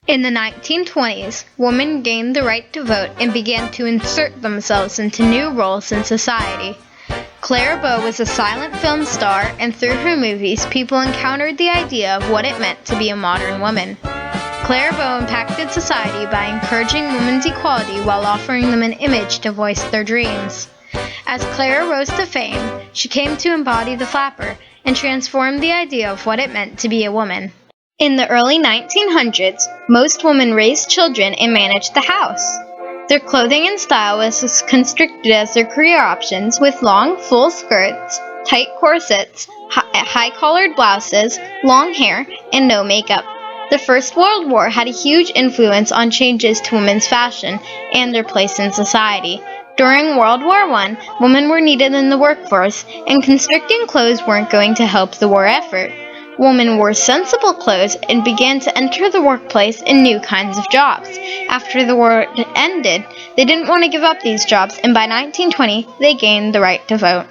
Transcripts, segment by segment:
In the 1920s, women gained the right to vote and began to insert themselves into new roles in society. Clara Bow was a silent film star, and through her movies, people encountered the idea of what it meant to be a modern woman. Clara Bow impacted society by encouraging women's equality while offering them an image to voice their dreams. As Clara rose to fame, she came to embody the flapper and transformed the idea of what it meant to be a woman. In the early 1900s, most women raised children and managed the house. Their clothing and style was as constricted as their career options, with long, full skirts, tight corsets, high-collared blouses, long hair, and no makeup. The First World War had a huge influence on changes to women's fashion and their place in society. During World War I, women were needed in the workforce, and constricting clothes weren't going to help the war effort. Women wore sensible clothes and began to enter the workplace in new kinds of jobs. After the war ended, they didn't want to give up these jobs, and by 1920, they gained the right to vote.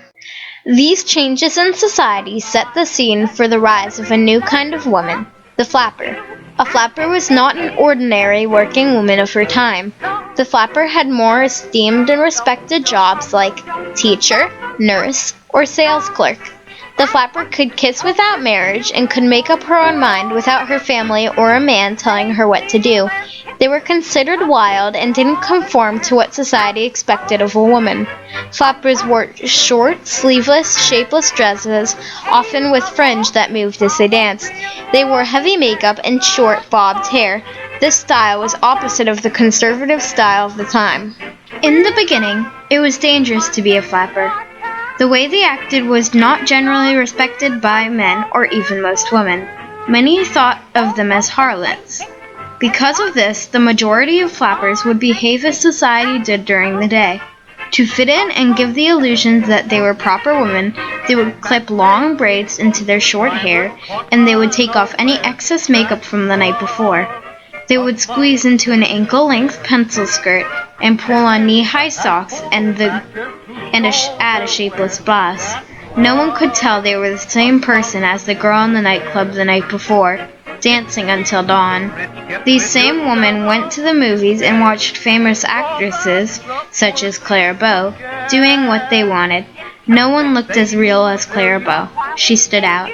These changes in society set the scene for the rise of a new kind of woman, the flapper. A flapper was not an ordinary working woman of her time. The flapper had more esteemed and respected jobs like teacher, nurse, or sales clerk. The flapper could kiss without marriage and could make up her own mind without her family or a man telling her what to do. They were considered wild and didn't conform to what society expected of a woman. Flappers wore short, sleeveless, shapeless dresses, often with fringe that moved as they danced. They wore heavy makeup and short, bobbed hair. This style was opposite of the conservative style of the time. In the beginning, it was dangerous to be a flapper. The way they acted was not generally respected by men or even most women. Many thought of them as harlots. Because of this, the majority of flappers would behave as society did during the day. To fit in and give the illusion that they were proper women, they would clip long braids into their short hair, and they would take off any excess makeup from the night before. They would squeeze into an ankle-length pencil skirt and pull on knee-high socks and add a shapeless blouse. No one could tell they were the same person as the girl in the nightclub the night before, dancing until dawn. These same women went to the movies and watched famous actresses, such as Clara Bow, doing what they wanted. No one looked as real as Clara Bow. She stood out.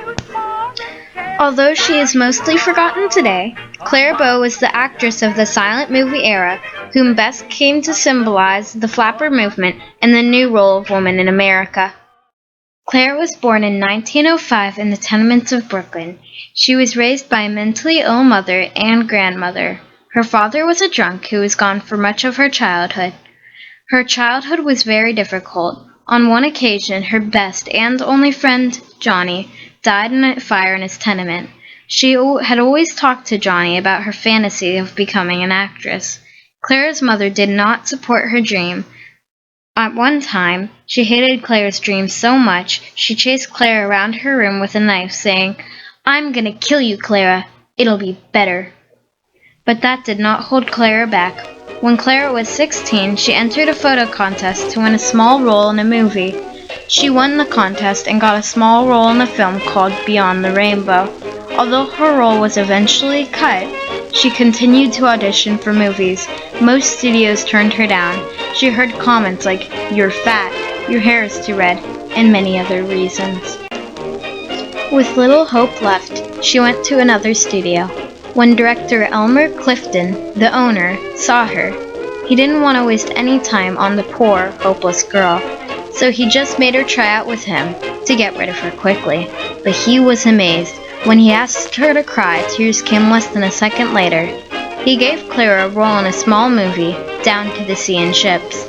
Although she is mostly forgotten today, Clara Bow was the actress of the silent movie era whom best came to symbolize the flapper movement and the new role of woman in America. Clara was born in 1905 in the tenements of Brooklyn. She was raised by a mentally ill mother and grandmother. Her father was a drunk who was gone for much of her childhood. Her childhood was very difficult. On one occasion, her best and only friend, Johnny, died in a fire in his tenement. She had always talked to Johnny about her fantasy of becoming an actress. Clara's mother did not support her dream. At one time, she hated Clara's dream so much, she chased Clara around her room with a knife, saying, "I'm gonna kill you, Clara. It'll be better." But that did not hold Clara back. When Clara was 16, she entered a photo contest to win a small role in a movie. She won the contest and got a small role in a film called Beyond the Rainbow. Although her role was eventually cut, she continued to audition for movies. Most studios turned her down. She heard comments like, "You're fat, your hair is too red," and many other reasons. With little hope left, she went to another studio. When director Elmer Clifton, the owner, saw her, he didn't want to waste any time on the poor, hopeless girl, so he just made her try out with him to get rid of her quickly. But he was amazed. When he asked her to cry, tears came less than a second later. He gave Clara a role in a small movie, Down to the Sea in Ships.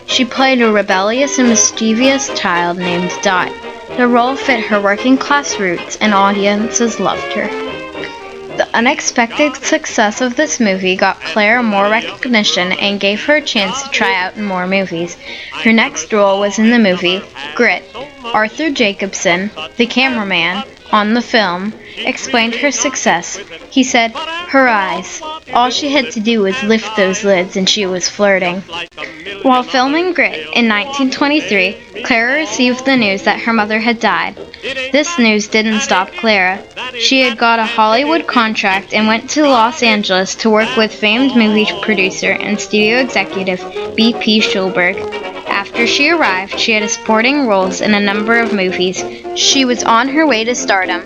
She played a rebellious and mischievous child named Dot. The role fit her working-class roots, and audiences loved her. The unexpected success of this movie got Clara more recognition and gave her a chance to try out in more movies. Her next role was in the movie Grit. Arthur Jacobson, the cameraman, on the film, explained her success. He said, "Her eyes. All she had to do was lift those lids and she was flirting." While filming Grit in 1923, Clara received the news that her mother had died. This news didn't stop Clara. She had got a Hollywood contract and went to Los Angeles to work with famed movie producer and studio executive B.P. Schulberg. After she arrived, she had supporting roles in a number of movies. She was on her way to stardom.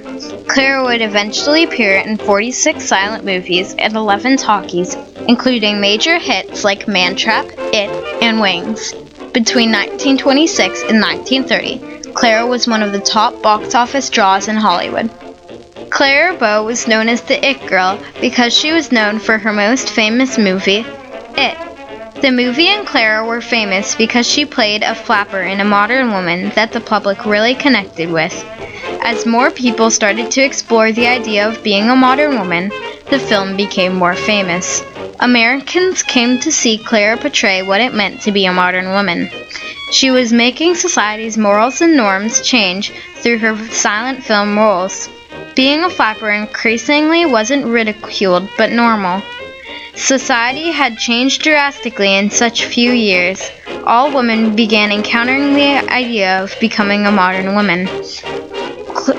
Clara would eventually appear in 46 silent movies and 11 talkies, including major hits like Man Trap, It, and Wings. Between 1926 and 1930, Clara was one of the top box office draws in Hollywood. Clara Bow was known as the It Girl because she was known for her most famous movie, It. The movie and Clara were famous because she played a flapper in A Modern Woman that the public really connected with. As more people started to explore the idea of being a modern woman, the film became more famous. Americans came to see Clara portray what it meant to be a modern woman. She was making society's morals and norms change through her silent film roles. Being a flapper increasingly wasn't ridiculed but normal. Society had changed drastically in such few years. All women began encountering the idea of becoming a modern woman.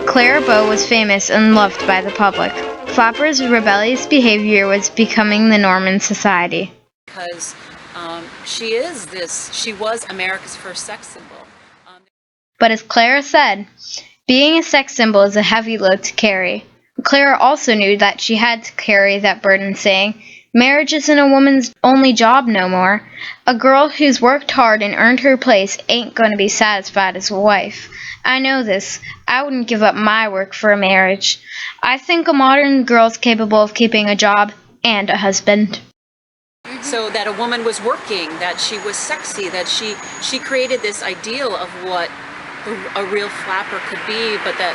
Clara Bow was famous and loved by the public. Flappers' rebellious behavior was becoming the norm in society. Because she was America's first sex symbol. But as Clara said, being a sex symbol is a heavy load to carry. Clara also knew that she had to carry that burden, saying, "Marriage isn't a woman's only job no more. A girl who's worked hard and earned her place ain't going to be satisfied as a wife. I know this. I wouldn't give up my work for a marriage. I think a modern girl's capable of keeping a job and a husband." So that a woman was working, that she was sexy, that she created this ideal of what a real flapper could be, but that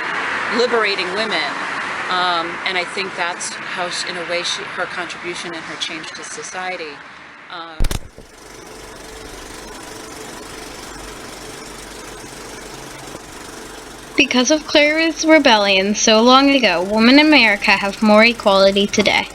liberating women. And I think that's how, in a way, her contribution and her change to society. Because of Clara's rebellion so long ago, women in America have more equality today.